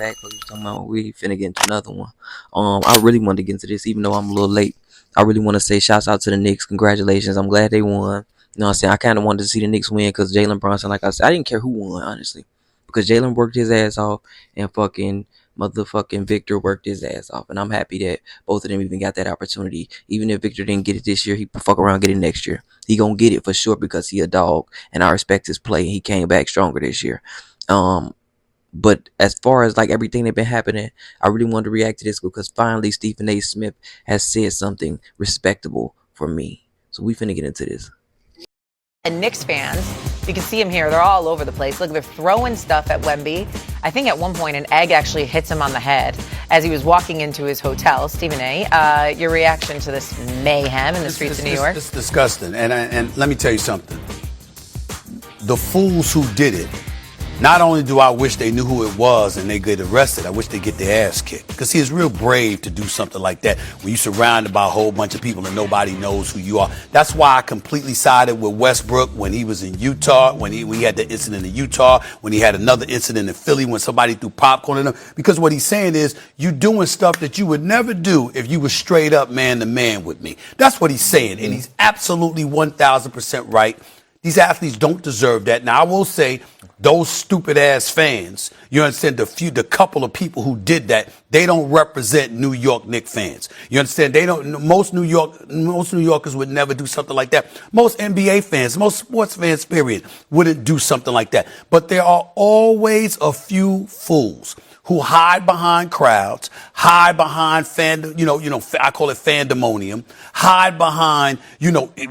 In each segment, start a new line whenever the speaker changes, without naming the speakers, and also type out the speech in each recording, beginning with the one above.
back because you talking about we finna get into another one. I really wanted to get into this, even though I'm a little late. I really want to say shouts out to the Knicks. Congratulations. I'm glad they won. You know what I'm saying? I kind of wanted to see the Knicks win because Jalen Brunson, like I said, I didn't care who won, honestly. Because Jalen worked his ass off and fucking motherfucking Victor worked his ass off. And I'm happy that both of them even got that opportunity. Even if Victor didn't get it this year, he fuck around get it next year. He gonna get it for sure because he a dog. And I respect his play. He came back stronger this year. But as far as like everything that been happening, I really wanted to react to this because finally Stephen A. Smith has said something respectable for me. So we finna get into this.
And Knicks fans, you can see them here. They're all over the place. Look, they're throwing stuff at Wemby. I think at one point an egg actually hits him on the head as he was walking into his hotel. Stephen A., your reaction to this mayhem in the streets of New York?
It's disgusting. And let me tell you something. The fools who did it, not only do I wish they knew who it was and they get arrested, I wish they get their ass kicked. Because he is real brave to do something like that when you're surrounded by a whole bunch of people and nobody knows who you are. That's why I completely sided with Westbrook when he was in Utah, when he had the incident in Utah, when he had another incident in Philly when somebody threw popcorn in him. Because what he's saying is, you doing stuff that you would never do if you were straight up man to man with me. That's what he's saying. And he's absolutely 1,000% right. These athletes don't deserve that. Now, I will say, those stupid ass fans, you understand, the couple of people who did that, they don't represent New York Knicks fans. You understand? They don't. Most New Yorkers would never do something like that. Most NBA fans, most sports fans, period, wouldn't do something like that. But there are always a few fools who hide behind crowds, hide behind I call it fandemonium, hide behind,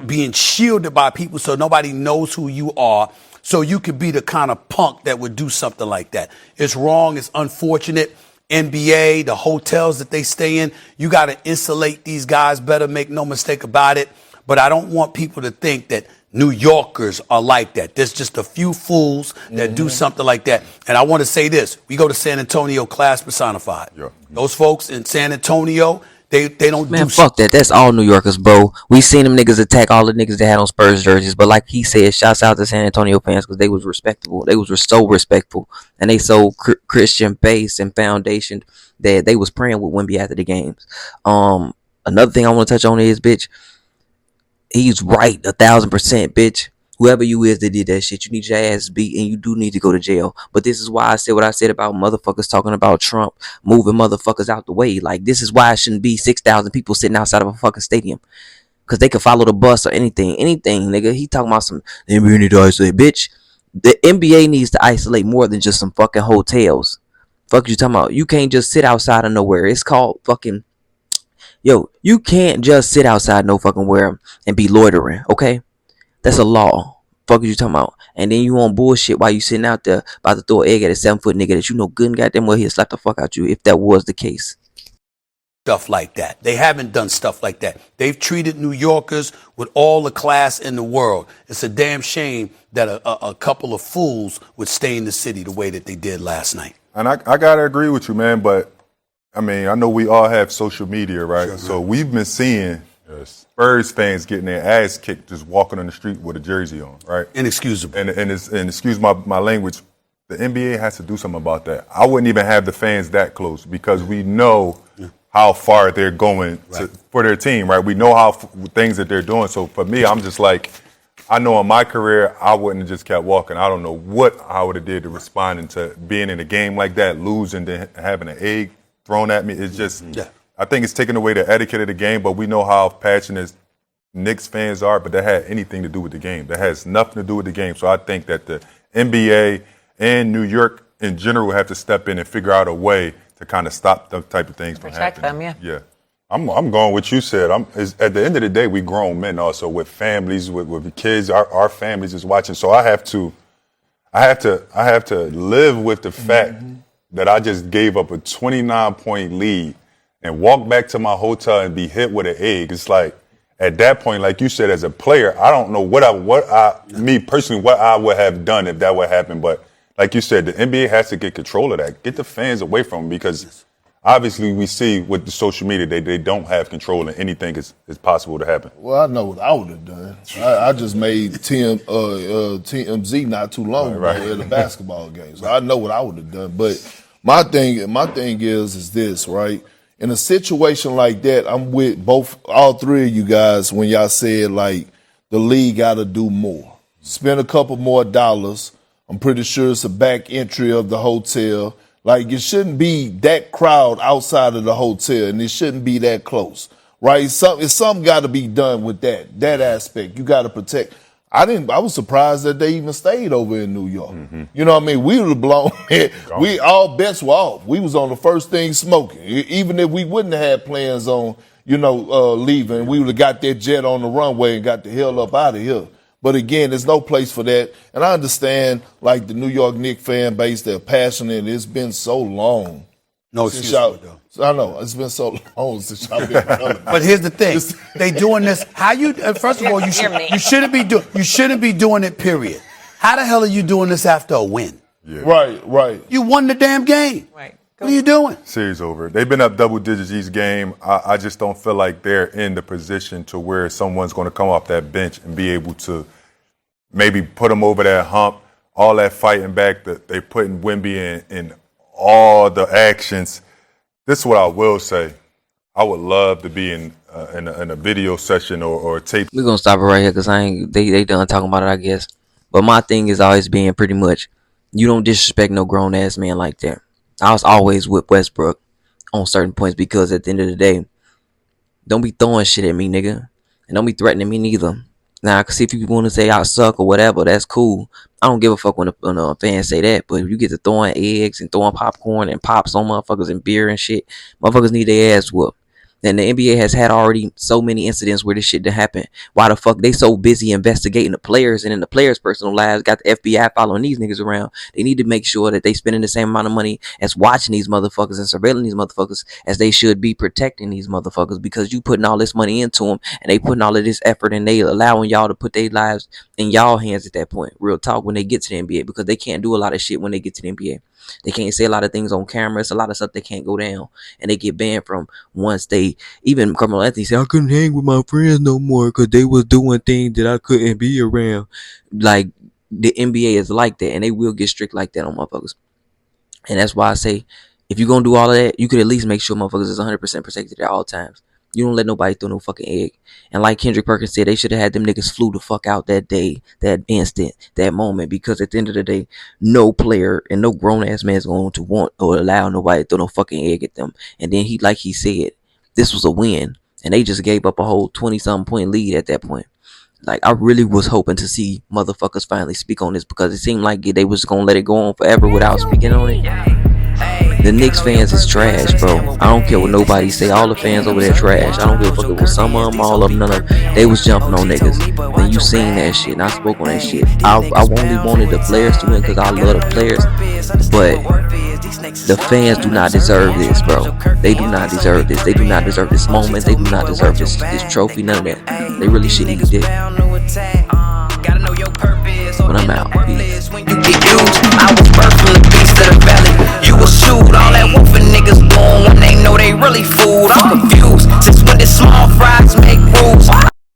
being shielded by people so nobody knows who you are, so you could be the kind of punk that would do something like that. It's wrong. It's unfortunate. NBA, the hotels that they stay in, you got to insulate these guys better, make no mistake about it. But I don't want people to think that New Yorkers are like that. There's just a few fools that do something like that. And I want to say this. We go to San Antonio, class personified. Yeah. Those folks in San Antonio, they don't
Man,
do
fuck that. That's all New Yorkers, bro. We seen them niggas attack all the niggas that had on Spurs jerseys. But like he said, shouts out to San Antonio fans because they was respectable. They was so respectful. And they so Christian based and foundation that they was praying with Wemby after the games. Another thing I want to touch on is, bitch, he's right 1,000%, bitch. Whoever you is that did that shit, you need your ass beat and you do need to go to jail. But this is why I said what I said about motherfuckers talking about Trump moving motherfuckers out the way. Like, this is why it shouldn't be 6,000 people sitting outside of a fucking stadium. Because they could follow the bus or anything, nigga. He talking about some, the NBA need to isolate, bitch. The NBA needs to isolate more than just some fucking hotels. Fuck you talking about. You can't just sit outside of nowhere. It's called fucking... Yo, you can't just sit outside no fucking where and be loitering, okay? That's a law. Fuck is you talking about? And then you on bullshit while you sitting out there about to throw an egg at a 7-foot nigga that you know good and goddamn well he'll slap the fuck out you if that was the case.
Stuff like that. They haven't done stuff like that. They've treated New Yorkers with all the class in the world. It's a damn shame that a couple of fools would stay in the city the way that they did last night.
And I got to agree with you, man, but I mean, I know we all have social media, right? Sure, so we've been seeing Spurs fans getting their ass kicked just walking on the street with a jersey on, right?
Inexcusable.
And excuse my language, the NBA has to do something about that. I wouldn't even have the fans that close because we know how far they're going for their team, right? We know how things that they're doing. So for me, I'm just like, I know in my career, I wouldn't have just kept walking. I don't know what I would have did to respond to being in a game like that, losing, then having an egg thrown at me. It's just, I think it's taking away the etiquette of the game, but we know how passionate Knicks fans are, but that had anything to do with the game. That has nothing to do with the game. So I think that the NBA and New York in general have to step in and figure out a way to kind of stop those type of things from happening.
Protect them,
Yeah.
I'm going with what you said. At the end of the day, we grown men also with families, with kids. Our families is watching. So I have to live with the fact that I just gave up a 29-point lead and walk back to my hotel and be hit with an egg. It's like, at that point, like you said, as a player, I don't know what I would have done if that would happen. But like you said, the NBA has to get control of that. Get the fans away from them because obviously we see with the social media they don't have control and anything is possible to happen.
Well, I know what I would have done. I just made TMZ not too long ago at a basketball game. So I know what I would have done. But My thing is this, right? In a situation like that, I'm with all three of you guys when y'all said like the league got to do more, spend a couple more dollars. I'm pretty sure it's a back entry of the hotel. Like it shouldn't be that crowd outside of the hotel, and it shouldn't be that close, right? Something got to be done with that aspect. You got to protect. I was surprised that they even stayed over in New York. You know what I mean? We would have blown it. We all bets were off. We was on the first thing smoking. Even if we wouldn't have had plans on, leaving, we would have got that jet on the runway and got the hell up out of here. But again, there's no place for that. And I understand, like, the New York Knicks fan base, they're passionate. It's been so long.
No excuse for it, though.
I know. It's been so long since y'all been telling me.
But here's the thing. They doing this. How you, first of all, you shouldn't be doing it, period. How the hell are you doing this after a win?
Yeah.
Right.
You won the damn game.
Right.
What are you doing?
Series over. They've been up double digits each game. I just don't feel like they're in the position to where someone's going to come off that bench and be able to maybe put them over that hump. All that fighting back that they putting Wemby in all the actions. This is what I will say. I would love to be in a video session or a tape.
We're gonna stop it right here because they done talking about it, I guess. But my thing is always being pretty much, you don't disrespect no grown ass man like that. I was always with Westbrook on certain points because at the end of the day, don't be throwing shit at me, nigga, and don't be threatening me neither. Now, cause if you want to say I suck or whatever, that's cool. I don't give a fuck when a fan say that. But if you get to throwing eggs and throwing popcorn and pops on motherfuckers and beer and shit, motherfuckers need their ass whooped. And the NBA has had already so many incidents where this shit done happen. Why the fuck they so busy investigating the players and in the players' personal lives, got the FBI following these niggas around? They need to make sure that they spending the same amount of money as watching these motherfuckers and surveilling these motherfuckers as they should be protecting these motherfuckers, because you putting all this money into them and they putting all of this effort and they allowing y'all to put their lives in y'all hands at that point. Real talk, when they get to the NBA, because they can't do a lot of shit when they get to the NBA. They can't say a lot of things on camera. It's a lot of stuff that can't go down. And they get banned from once they, even Carmelo Anthony said, I couldn't hang with my friends no more because they was doing things that I couldn't be around. Like, the NBA is like that, and they will get strict like that on motherfuckers. And that's why I say, if you're going to do all of that, you could at least make sure motherfuckers is 100% protected at all times. You don't let nobody throw no fucking egg. And like Kendrick Perkins said, they should have had them niggas flew the fuck out that day, that instant, that moment. Because at the end of the day, no player and no grown-ass man is going to want or allow nobody to throw no fucking egg at them. And then like he said, this was a win. And they just gave up a whole 20-something point lead at that point. Like, I really was hoping to see motherfuckers finally speak on this, because it seemed like they was going to let it go on forever without speaking on it. The Knicks fans is trash, bro. I don't care what nobody say. All the fans over there trash. I don't give a fuck if it was some of them, all of them, none of them. They was jumping on niggas. And you seen that shit, and I spoke on that shit. I only wanted the players to win because I love the players. But the fans do not deserve this, bro. They do not deserve this. They do not deserve this moment. They do not deserve this trophy, none of that. They really should eat it. But I'm out. Peace.